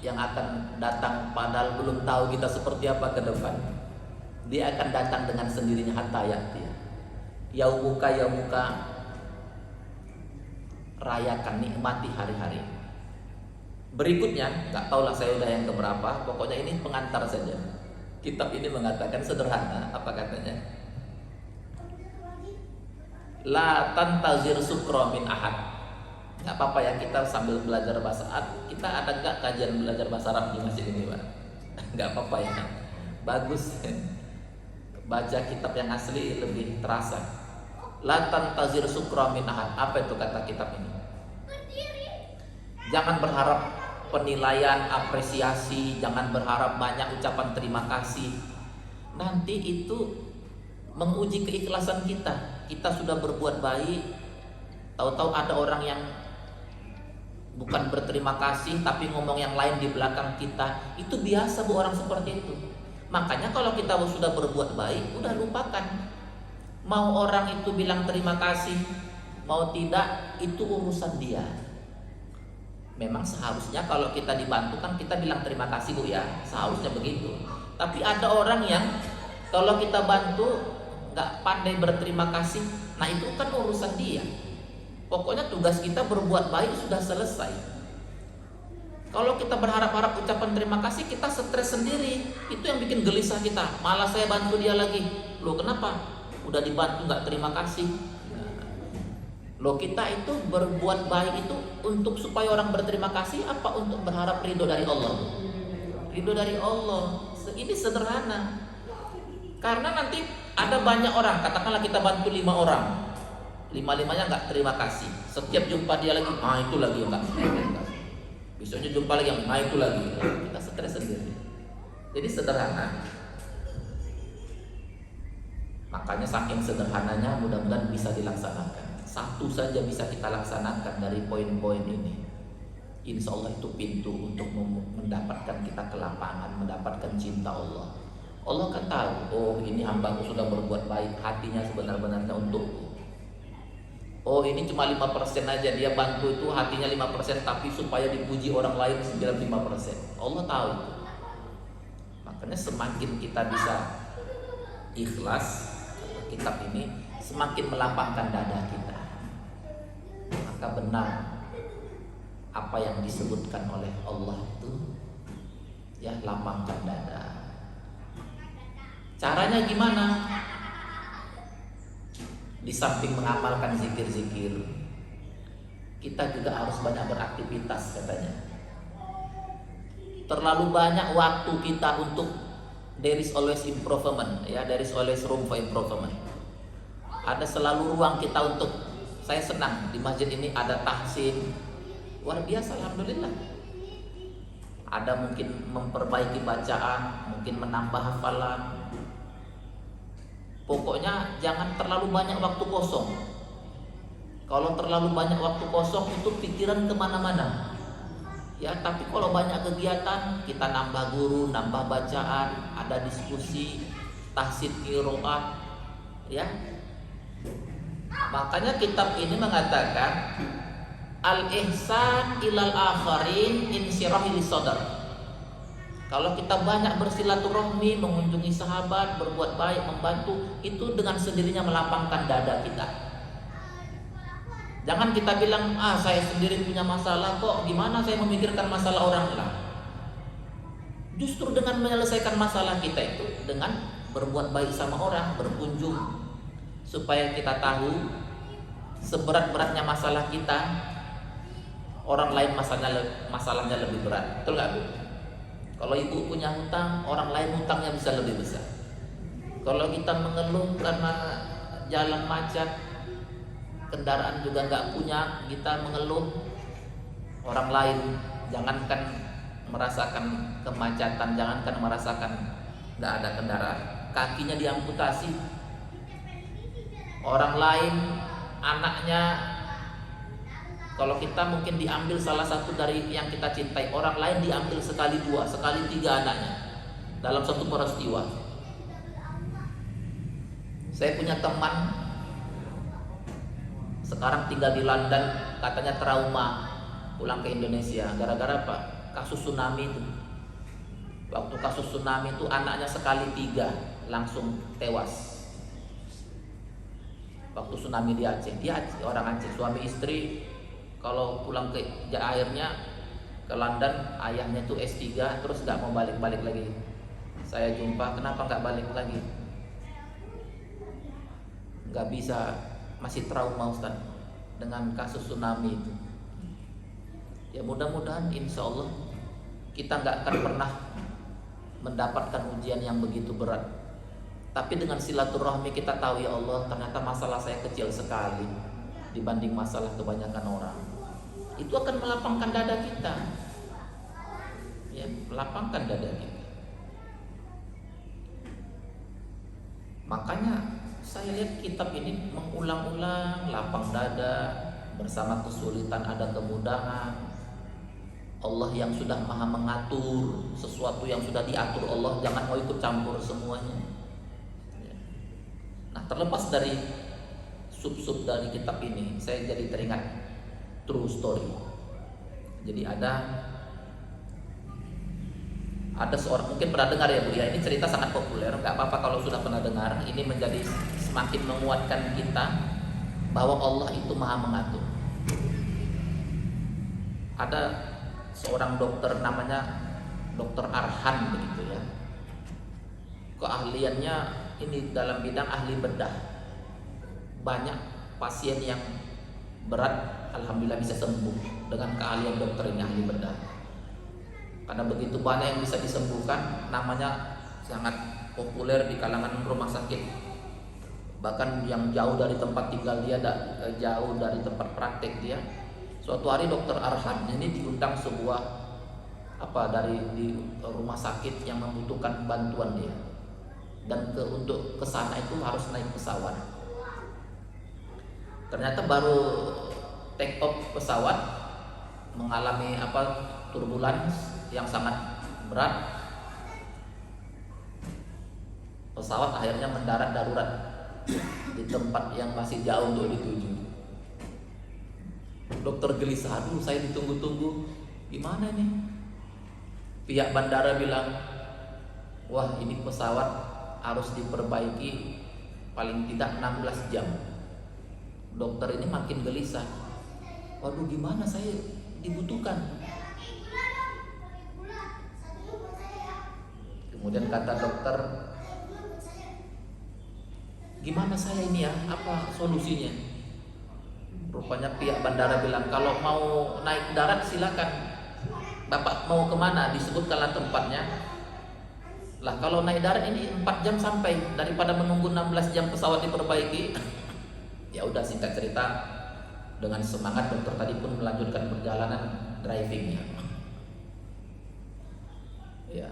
yang akan datang, padahal belum tahu kita seperti apa ke depan. Dia akan datang dengan sendirinya hatta ya'tiya. Yaumuka, rayakan, nikmati hari-hari. Berikutnya, nggak tahulah saya udah yang keberapa, pokoknya ini pengantar saja. Kitab ini mengatakan sederhana, apa katanya? La tantazir sukra min ahad. Nggak apa-apa ya, kita sambil belajar bahasa Arab. Kita ada nggak kajian belajar bahasa Arab di masjid ini, Pak? Nggak apa-apa ya, bagus. Baca kitab yang asli lebih terasa. La tantazir sukra min ahad. Apa itu kata kitab ini? Jangan berharap penilaian, apresiasi, jangan berharap banyak ucapan terima kasih. Nanti itu menguji keikhlasan kita. Kita sudah berbuat baik, tahu-tahu ada orang yang bukan berterima kasih tapi ngomong yang lain di belakang kita. Itu biasa, Bu, orang seperti itu. Makanya kalau kita sudah berbuat baik, udah lupakan. Mau orang itu bilang terima kasih, mau tidak, itu urusan dia. Memang seharusnya kalau kita dibantu kan kita bilang terima kasih, Bu, ya, seharusnya begitu. Tapi ada orang yang kalau kita bantu nggak pandai berterima kasih, nah itu kan urusan dia. Pokoknya tugas kita berbuat baik sudah selesai. Kalau kita berharap-harap ucapan terima kasih, kita stres sendiri. Itu yang bikin gelisah kita. Malah saya bantu dia lagi. Loh, kenapa? Udah dibantu nggak terima kasih? Loh, kita itu berbuat baik itu untuk supaya orang berterima kasih, apa untuk berharap ridho dari Allah? Ridho dari Allah. Ini sederhana. Karena nanti ada banyak orang, katakanlah kita bantu 5 orang, 5-5-nya nggak terima kasih. Setiap jumpa dia lagi, itu lagi nggak terima kasih. Besoknya jumpa lagi, itu lagi. Kita stres sendiri. Jadi sederhana. Makanya saking sederhananya, mudah-mudahan bisa dilaksanakan. Satu saja bisa kita laksanakan dari poin-poin ini, insya Allah itu pintu untuk mendapatkan kita kelapangan, mendapatkan cinta Allah. Allah kan tahu, oh ini hambaku sudah berbuat baik, hatinya sebenar-benarnya untukku. Oh ini cuma 5% aja, dia bantu itu hatinya 5%, tapi supaya dipuji orang lain 95%. Allah tahu itu. Makanya semakin kita bisa ikhlas, kitab ini semakin melapangkan dada kita. Maka benar apa yang disebutkan oleh Allah itu, ya, lapangkan dada. Caranya gimana? Di samping mengamalkan zikir-zikir, kita juga harus banyak beraktivitas katanya. Terlalu banyak waktu kita untuk there is always improvement, ya, there is always room for improvement. Ada selalu ruang kita untuk, saya senang di masjid ini ada tahsin, luar biasa, alhamdulillah. Ada mungkin memperbaiki bacaan, mungkin menambah hafalan. Pokoknya jangan terlalu banyak waktu kosong. Kalau terlalu banyak waktu kosong itu pikiran kemana-mana. Ya, tapi kalau banyak kegiatan, kita nambah guru, nambah bacaan, ada diskusi, tahsid qiraat, ya. Makanya kitab ini mengatakan al-ihsan ilal akharin insyirahi lisadar. Kalau kita banyak bersilaturahmi, mengunjungi sahabat, berbuat baik, membantu, itu dengan sendirinya melapangkan dada kita. Jangan kita bilang, saya sendiri punya masalah kok, gimana saya memikirkan masalah orang lain. Justru dengan menyelesaikan masalah kita itu, dengan berbuat baik sama orang, berkunjung, supaya kita tahu seberat-beratnya masalah kita, orang lain masalahnya lebih berat. Betul nggak, Bu? Kalau ibu punya hutang, orang lain hutangnya bisa lebih besar. Kalau kita mengeluh karena jalan macet, kendaraan juga nggak punya, kita mengeluh, orang lain jangankan merasakan kemacetan, jangankan merasakan nggak ada kendaraan, kakinya diamputasi. Orang lain anaknya, kalau kita mungkin diambil salah satu dari yang kita cintai, orang lain diambil sekali dua, sekali tiga anaknya dalam satu peristiwa. Saya punya teman sekarang tinggal di London, katanya trauma pulang ke Indonesia gara-gara apa? Kasus tsunami itu. Waktu kasus tsunami itu anaknya sekali tiga langsung tewas. Waktu tsunami di Aceh, dia orang Aceh, suami istri. Kalau pulang ke akhirnya ke London, ayahnya itu S3 terus gak mau balik-balik lagi. Saya jumpa, kenapa gak balik lagi? Gak bisa, masih trauma Ustaz dengan kasus tsunami itu. Ya mudah-mudahan insya Allah kita gak akan pernah mendapatkan ujian yang begitu berat. Tapi dengan silaturahmi kita tahu, ya Allah, ternyata masalah saya kecil sekali dibanding masalah kebanyakan orang. Itu akan melapangkan dada kita, ya, melapangkan dada kita. Makanya saya lihat kitab ini mengulang-ulang, lapang dada, bersama kesulitan ada kemudahan. Allah yang sudah maha mengatur sesuatu yang sudah diatur Allah, jangan mau ikut campur semuanya. Nah, terlepas dari sub-sub dari kitab ini, saya jadi teringat true story. Jadi ada seorang, mungkin pernah dengar ya Bu ya, ini cerita sangat populer, nggak apa-apa kalau sudah pernah dengar. Ini menjadi semakin menguatkan kita bahwa Allah itu maha mengatur. Ada seorang dokter namanya Dokter Arhan begitu ya. Keahliannya ini dalam bidang ahli bedah. Banyak pasien yang berat alhamdulillah bisa sembuh dengan keahlian dokter ini, ahli bedah. Karena begitu banyak yang bisa disembuhkan, namanya sangat populer di kalangan rumah sakit. Bahkan yang jauh dari tempat tinggal dia, jauh dari tempat praktek dia. Suatu hari Dokter Arhan ini diundang sebuah di rumah sakit yang membutuhkan bantuan dia. Dan untuk ke sana itu harus naik pesawat. Ternyata baru take off pesawat mengalami turbulence yang sangat berat. Pesawat akhirnya mendarat darurat di tempat yang masih jauh untuk dituju. Dokter gelisah, aduh saya ditunggu-tunggu, gimana nih? Pihak bandara bilang, wah ini pesawat harus diperbaiki paling tidak 16 jam. Dokter ini makin gelisah, waduh gimana saya dibutuhkan. Kemudian kata dokter, gimana saya ini ya, apa solusinya? Rupanya pihak bandara bilang, kalau mau naik darat silakan, Bapak mau kemana? Disebutkanlah tempatnya. Lah kalau naik darat ini 4 jam sampai, daripada menunggu 16 jam pesawat diperbaiki. Ya udah, singkat cerita, Dengan semangat dokter tadi pun melanjutkan perjalanan drivingnya. Ya.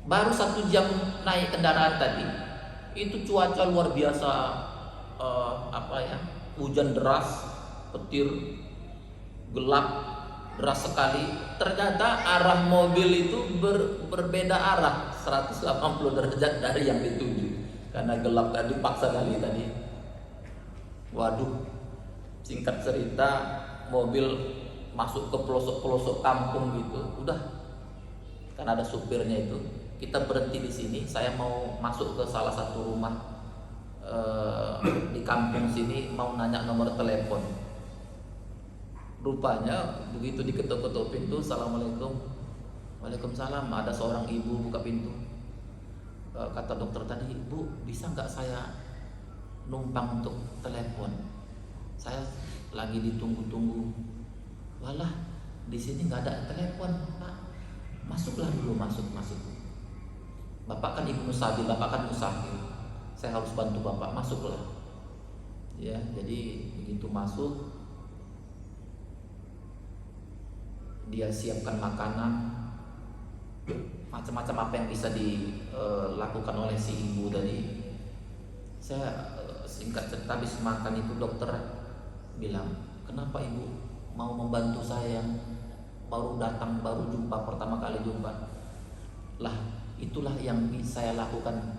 Baru 1 jam naik kendaraan tadi, itu cuaca luar biasa, hujan deras, petir, gelap, deras sekali. Ternyata arah mobil itu berbeda arah 180 derajat dari yang dituju. Karena gelap tadi, paksa kali tadi. Waduh, singkat cerita mobil masuk ke pelosok-pelosok kampung gitu. Udah, kan ada supirnya itu. Kita berhenti di sini. Saya mau masuk ke salah satu rumah di kampung sini, mau nanya nomor telepon. Rupanya begitu diketuk-ketuk pintu, assalamualaikum, waalaikumsalam, ada seorang ibu buka pintu. Kata dokter tadi, Bu, bisa nggak saya numpang untuk telepon? Saya lagi ditunggu-tunggu. Walah, di sini nggak ada telepon, Pak. Masuklah dulu, masuk. Bapak kan ibnu sabil, Bapak kan musafir. Saya harus bantu Bapak, masuklah. Ya, jadi begitu masuk, dia siapkan makanan, macam-macam apa yang bisa dilakukan oleh si ibu tadi. Saya singkat cerita, habis makan itu dokter bilang, kenapa ibu mau membantu saya? Baru datang, baru jumpa, pertama kali jumpa. Lah, itulah yang saya lakukan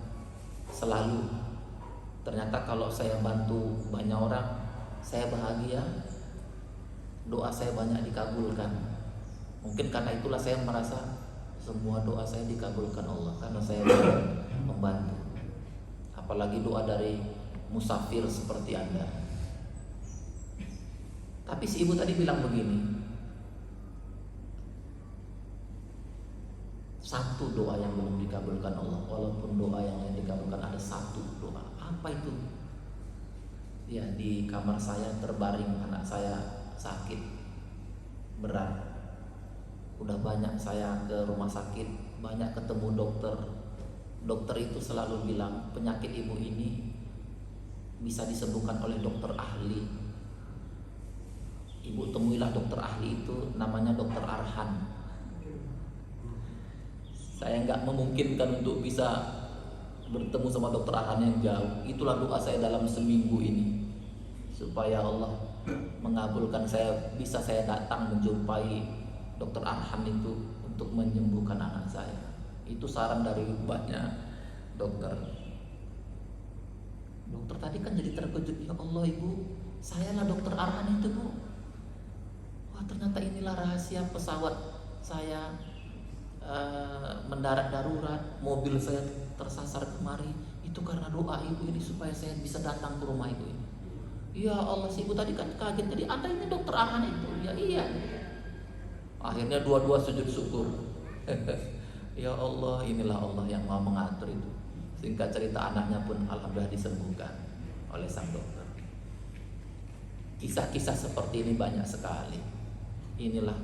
selalu. Ternyata kalau saya bantu banyak orang, saya bahagia, doa saya banyak dikabulkan. Mungkin karena itulah saya merasa semua doa saya dikabulkan Allah, karena saya membantu. Apalagi doa dari musafir seperti Anda. Tapi si ibu tadi bilang begini, satu doa yang belum dikabulkan Allah, walaupun doa yang dikabulkan ada satu doa. Apa itu? Ya, di kamar saya terbaring anak saya sakit berat. Udah banyak saya ke rumah sakit, banyak ketemu dokter. Dokter itu selalu bilang penyakit ibu ini bisa disembuhkan oleh dokter ahli. Ibu temuilah dokter ahli itu, namanya dokter Arhan. Saya nggak memungkinkan untuk bisa bertemu sama dokter Arhan yang jauh. Itulah doa saya dalam seminggu ini, supaya Allah mengabulkan saya, bisa saya datang menjumpai dokter Arhan itu untuk menyembuhkan anak saya. Itu saran dari banyak dokter. Dokter tadi kan jadi terkejut, ya Allah ibu, saya lah dokter Arhan itu, Bu. Wah, ternyata inilah rahasia pesawat saya mendarat darurat, mobil saya tersasar kemari, itu karena doa ibu ini supaya saya bisa datang ke rumah ibu ini. Ya Allah, si ibu tadi kan kaget, tadi ada ini dokter Arhan itu. Ya iya. Akhirnya dua-dua sujud syukur. Ya Allah, inilah Allah yang mau mengatur itu. Singkat cerita, anaknya pun alhamdulillah disembuhkan oleh sang dokter. Kisah-kisah seperti ini banyak sekali. Inilah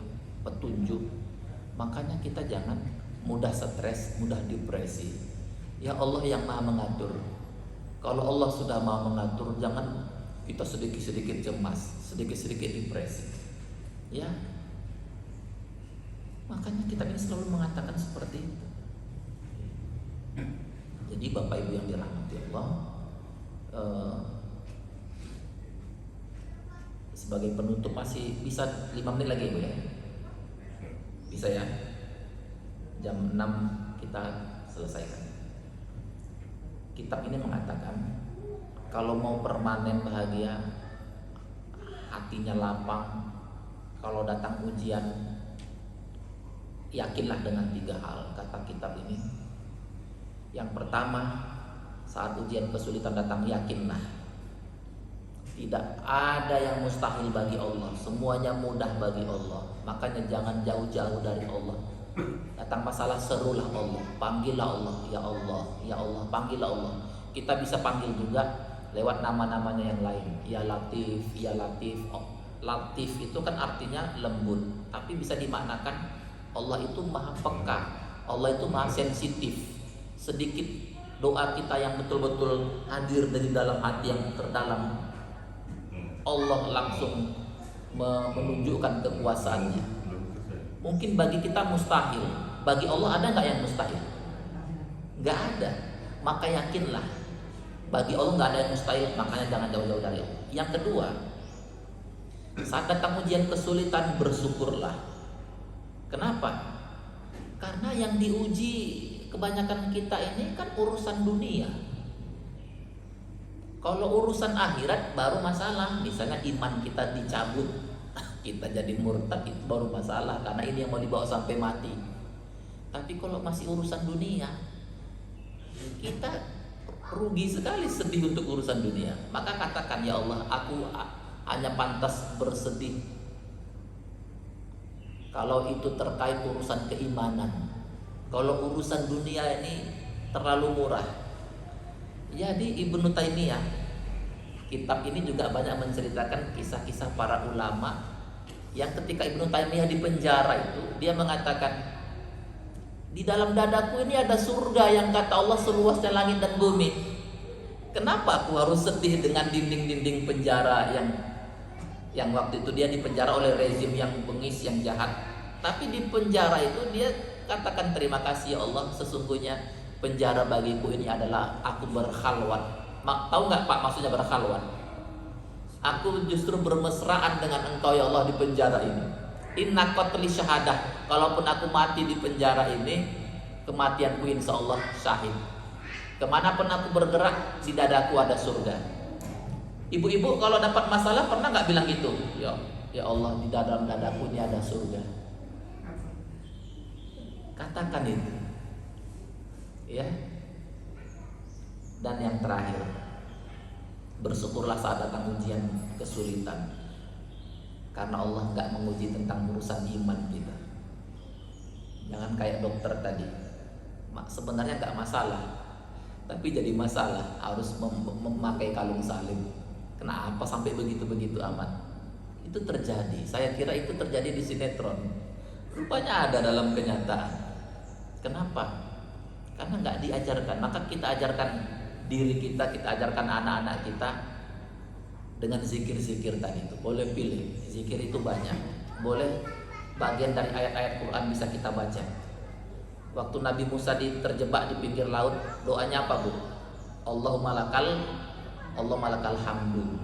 petunjuk. Makanya kita jangan mudah stres, mudah depresi. Ya Allah yang maha mengatur. Kalau Allah sudah maha mengatur, jangan kita sedikit-sedikit cemas, sedikit-sedikit depresi. Ya. Makanya kita ini selalu mengatakan seperti itu. Jadi Bapak Ibu yang dirahmati Allah, sebagai penutup masih bisa 5 menit lagi Ibu ya? Bisa ya? Jam 6 kita selesaikan. Kitab ini mengatakan, kalau mau permanen bahagia, hatinya lapang, kalau datang ujian, yakinlah dengan 3 hal, kata kitab ini. Yang pertama, saat ujian kesulitan datang, yakinlah tidak ada yang mustahil bagi Allah, semuanya mudah bagi Allah. Makanya jangan jauh-jauh dari Allah. Datang masalah, serulah Allah, panggillah Allah, ya Allah, ya Allah, panggillah Allah. Kita bisa panggil juga lewat nama-namanya yang lain, ya Latif, ya Latif. Latif itu kan artinya lembut, tapi bisa dimaknakan Allah itu maha peka, Allah itu maha sensitif. Sedikit doa kita yang betul-betul hadir dari dalam hati yang terdalam, Allah langsung menunjukkan kekuasaannya. Mungkin bagi kita mustahil, bagi Allah ada nggak yang mustahil? Nggak ada. Maka yakinlah, bagi Allah nggak ada yang mustahil, makanya jangan jauh-jauh dari Allah. Yang kedua, saat datang ujian kesulitan, bersyukurlah. Kenapa? Karena yang diuji kebanyakan kita ini kan urusan dunia. Kalau urusan akhirat baru masalah. Misalnya iman kita dicabut, kita jadi murtad, itu baru masalah, karena ini yang mau dibawa sampai mati. Tapi kalau masih urusan dunia, kita rugi sekali, sedih untuk urusan dunia. Maka katakan, ya Allah, aku hanya pantas bersedih kalau itu terkait urusan keimanan. Kalau urusan dunia ini terlalu murah. Jadi Ibnu Taimiyah, kitab ini juga banyak menceritakan kisah-kisah para ulama yang ketika Ibnu Taimiyah di penjara itu, dia mengatakan, di dalam dadaku ini ada surga yang kata Allah seluasnya langit dan bumi. Kenapa aku harus sedih dengan dinding-dinding penjara yang waktu itu dia dipenjara oleh rezim yang bengis, yang jahat. Tapi di penjara itu dia katakan, terima kasih ya Allah, sesungguhnya penjara bagiku ini adalah aku berkhalwat. Tahu nggak Pak maksudnya berkhalwat? Aku justru bermesraan dengan Engkau ya Allah di penjara ini. Inna qatli syahadah. Kalaupun aku mati di penjara ini, kematianku insya Allah syahid. Kemanapun aku bergerak, di dadaku ada surga. Ibu-ibu kalau dapat masalah pernah nggak bilang gitu? Ya Allah, di dalam dadaku ini ada surga. Katakan itu. Ya. Dan yang terakhir, bersyukurlah saat datang ujian kesulitan, karena Allah nggak menguji tentang urusan iman kita. Jangan kayak dokter tadi, sebenarnya nggak masalah, tapi jadi masalah harus memakai kalung salib. Kenapa sampai begitu-begitu amat? Itu terjadi. Saya kira itu terjadi di sinetron. Rupanya ada dalam kenyataan. Kenapa? Karena nggak diajarkan. Maka kita ajarkan diri kita, kita ajarkan anak-anak kita dengan zikir-zikir tadi itu. Boleh pilih, zikir itu banyak. Boleh bagian dari ayat-ayat Quran bisa kita baca. Waktu Nabi Musa terjebak di pinggir laut, doanya apa Bu? Allahumma lakal hamdu,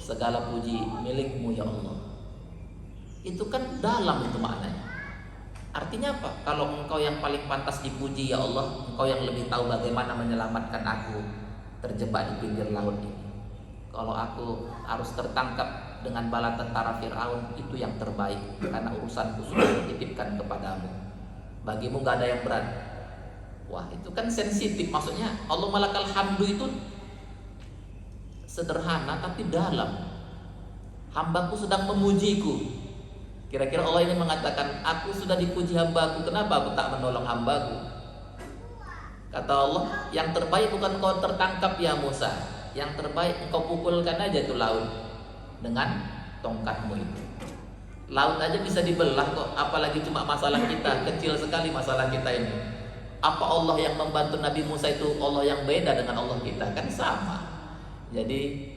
segala puji milikmu ya Allah. Itu kan dalam itu maknanya. Artinya apa? Kalau Engkau yang paling pantas dipuji ya Allah, Engkau yang lebih tahu bagaimana menyelamatkan aku terjebak di pinggir laut ini. Kalau aku harus tertangkap dengan bala tentara Fir'aun, itu yang terbaik, karena urusanku sudah dititipkan kepadamu. Bagimu gak ada yang berat. Wah, itu kan sensitif. Maksudnya Allah malakal hamdu itu sederhana tapi dalam. Hambaku sedang memujiku. Kira-kira Allah ini mengatakan, aku sudah dipuji hambaku, kenapa aku tak menolong hambaku? Kata Allah, yang terbaik bukan kau tertangkap ya Musa, yang terbaik engkau pukulkan aja tuh laut dengan tongkatmu itu. Laut aja bisa dibelah kok, apalagi cuma masalah kita, kecil sekali masalah kita ini. Apa Allah yang membantu Nabi Musa itu Allah yang beda dengan Allah kita? Kan sama. Jadi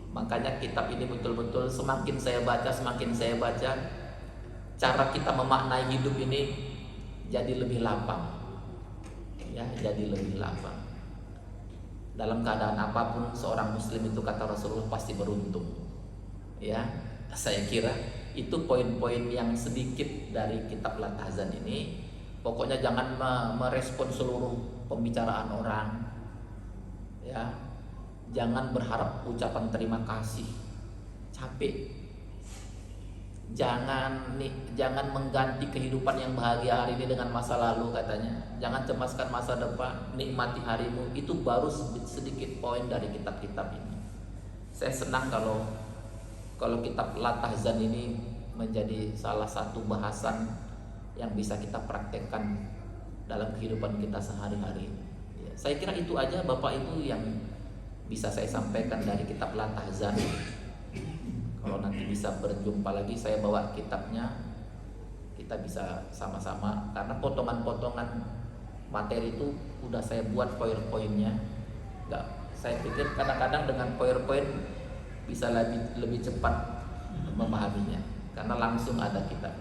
makanya kitab ini betul-betul semakin saya baca, cara kita memaknai hidup ini jadi lebih lapang. Ya, jadi lebih lapang. Dalam keadaan apapun seorang muslim itu kata Rasulullah pasti beruntung. Ya, saya kira itu poin-poin yang sedikit dari kitab Latahzan ini. Pokoknya jangan merespon seluruh pembicaraan orang. Ya. Jangan berharap ucapan terima kasih, capek. Jangan mengganti kehidupan yang bahagia hari ini dengan masa lalu katanya. Jangan cemaskan masa depan, nikmati harimu. Itu baru sedikit poin dari kitab-kitab ini. Saya senang kalau kitab Latahzan ini menjadi salah satu bahasan yang bisa kita praktekkan dalam kehidupan kita sehari-hari. Ya, saya kira itu aja Bapak Ibu yang bisa saya sampaikan dari kitab Latahzan. Kalau nanti bisa berjumpa lagi, saya bawa kitabnya, kita bisa sama-sama, karena potongan-potongan materi itu udah saya buat poin-poinnya. Nggak, saya pikir kadang-kadang dengan poin-poin bisa lebih cepat memahaminya karena langsung ada kitab.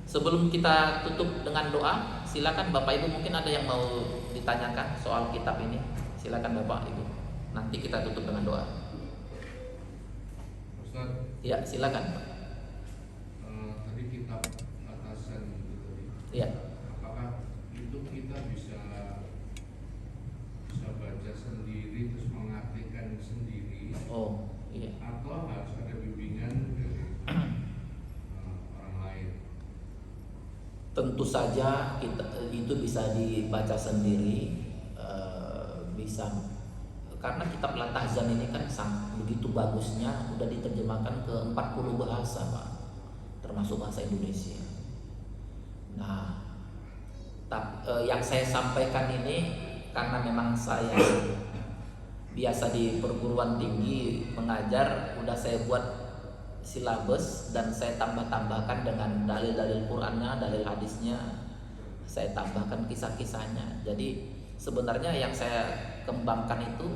Sebelum kita tutup dengan doa, silakan Bapak Ibu, mungkin ada yang mau ditanyakan soal kitab ini. Silakan Bapak Ibu. Nanti kita tutup dengan doa. Ustaz, Ya, silakan. tadi kitab atasan itu tadi. Ya. Apakah itu kita bisa baca sendiri terus mengartikan sendiri? Oh, iya. Atau harus ada bimbingan dari orang lain? Tentu saja itu bisa dibaca sendiri, bisa, karena kitab Latahzan ini kan begitu bagusnya, udah diterjemahkan ke 40 bahasa Pak, termasuk bahasa Indonesia. Nah, yang saya sampaikan ini karena memang saya biasa di perguruan tinggi mengajar, udah saya buat silabus dan saya tambah-tambahkan dengan dalil-dalil Qur'annya, dalil hadisnya, saya tambahkan kisah-kisahnya. Jadi sebenarnya yang saya kembangkan itu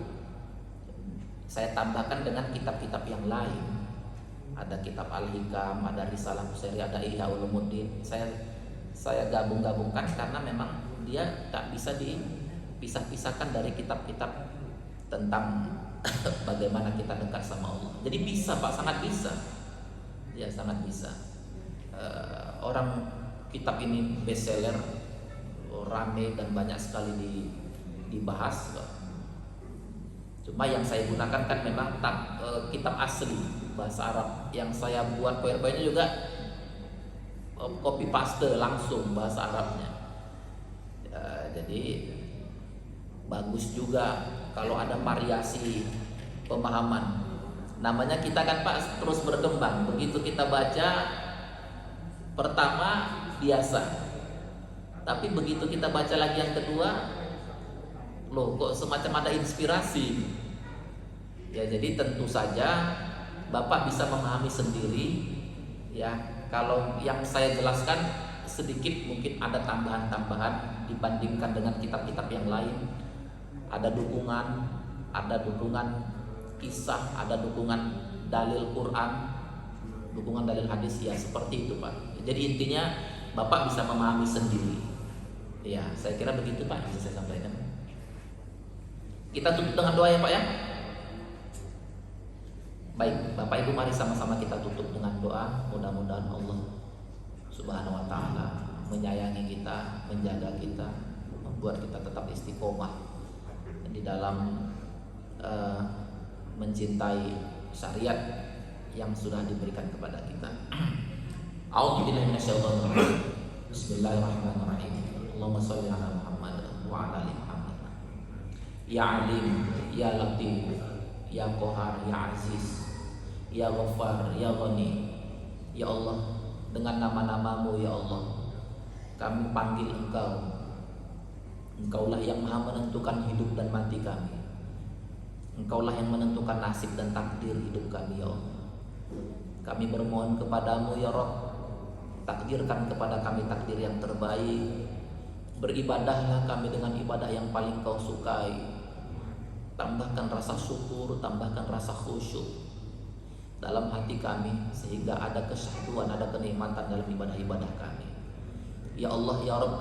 saya tambahkan dengan kitab-kitab yang lain. Ada kitab Al-Hikam, ada Risalah Qusairi, ada Ihya Ulumuddin. Saya gabung-gabungkan karena memang dia tak bisa dipisah-pisahkan dari kitab-kitab tentang bagaimana kita dekat sama Allah. Jadi bisa Pak, sangat bisa. Ya, sangat bisa. Orang kitab ini bestseller, rame dan banyak sekali dibahas. Cuma yang saya gunakan kan memang kitab asli bahasa Arab. Yang saya buat poin-poinnya juga copy paste langsung bahasa Arabnya. Jadi bagus juga kalau ada variasi pemahaman. Namanya kita kan Pak terus berkembang. Begitu kita baca pertama biasa, tapi begitu kita baca lagi yang kedua, loh kok semacam ada inspirasi. Ya, jadi tentu saja Bapak bisa memahami sendiri. Ya, kalau yang saya jelaskan sedikit mungkin ada tambahan-tambahan dibandingkan dengan kitab-kitab yang lain. Ada dukungan kisah, ada dukungan dalil Quran, dukungan dalil hadis, ya seperti itu Pak. Jadi intinya Bapak bisa memahami sendiri. Ya, saya kira begitu Pak bisa saya sampaikan. Kita tutup dengan doa ya Pak ya. Baik, Bapak Ibu mari sama-sama kita tutup dengan doa. Mudah-mudahan Allah Subhanahu wa taala menyayangi kita, menjaga kita, membuat kita tetap istiqomah di dalam mencintai syariat yang sudah diberikan kepada kita. A'udzubillahi minasyaitonir rajim. Bismillahirrahmanirrahim. Allahumma shalli ala Muhammad wa ala ali Muhammad. Ya Alim, ya Latif, ya Qahar, ya Aziz, ya Ghaffar, ya Ghani. Ya Allah, dengan nama-namamu ya Allah, kami panggil Engkau. Engkaulah yang maha menentukan hidup dan mati kami. Engkaulah yang menentukan nasib dan takdir hidup kami ya Allah. Kami bermohon kepadamu ya Rabb, takdirkan kepada kami takdir yang terbaik. Beribadahlah kami dengan ibadah yang paling kau sukai. Tambahkan rasa syukur, tambahkan rasa khusyuk dalam hati kami, sehingga ada kesyahduan, ada kenikmatan dalam ibadah-ibadah kami. Ya Allah ya Rabb,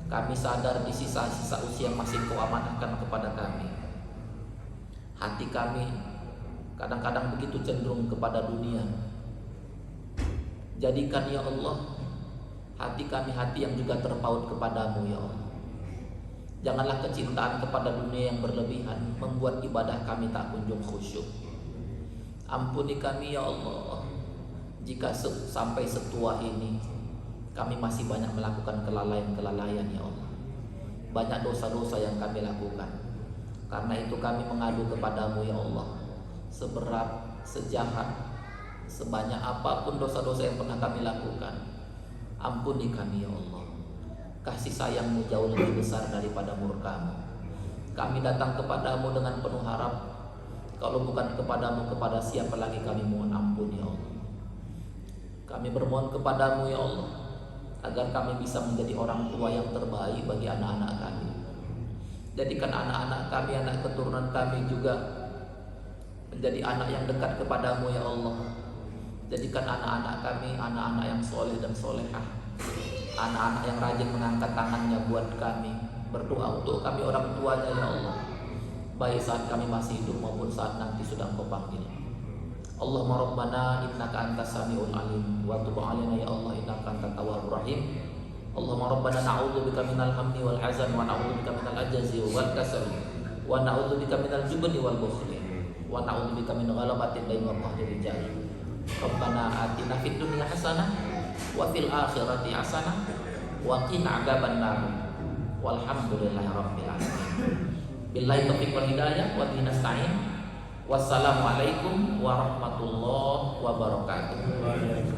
kami sadar di sisa-sisa usia yang masih kau amanahkan kepada kami. Hati kami kadang-kadang begitu cenderung kepada dunia. Jadikan ya Allah hati kami hati yang juga terpaut kepadamu ya Allah. Janganlah kecintaan kepada dunia yang berlebihan membuat ibadah kami tak kunjung khusyuk. Ampuni kami ya Allah, jika sampai setua ini kami masih banyak melakukan kelalaian-kelalaian ya Allah. Banyak dosa-dosa yang kami lakukan. Karena itu kami mengadu kepadamu ya Allah. Seberat, sejahat, sebanyak apapun dosa-dosa yang pernah kami lakukan, ampuni kami ya Allah. Kasih sayangmu jauh lebih besar daripada murkamu. Kami datang kepadamu dengan penuh harap. Kalau bukan kepadamu, kepada siapa lagi kami mohon ampun ya Allah. Kami bermohon kepadamu ya Allah, agar kami bisa menjadi orang tua yang terbaik bagi anak-anak kami. Jadikan anak-anak kami, anak keturunan kami juga menjadi anak yang dekat kepadamu ya Allah. Jadikan anak-anak kami anak-anak yang soleh dan solehah, anak-anak yang rajin mengangkat tangannya buat kami, berdoa untuk kami orang tuanya ya Allah, baik saat kami masih hidup maupun saat nanti sudah Engkau panggil. Allahumma rabbana innaka antas samiul alim wa tub alaina ya Allah innaka antat tawwabur rahim. Allahumma rabbana na'udzubika minal hammi wal hazan wa na'udzubika minal ajzi wal kasal wa na'udzubika minal jubni wal bukhli wa na'udzubika min ghalabatil dain wa qahri rijal. Rabbana atina fid dunya hasanah wa fil akhirati hasanah wa qina adzabannar. Walhamdulillahi rabbil alamin. Billahi taufiq wal hidayah wa bihi nasta'in. Wassalamualaikum warahmatullahi wabarakatuh.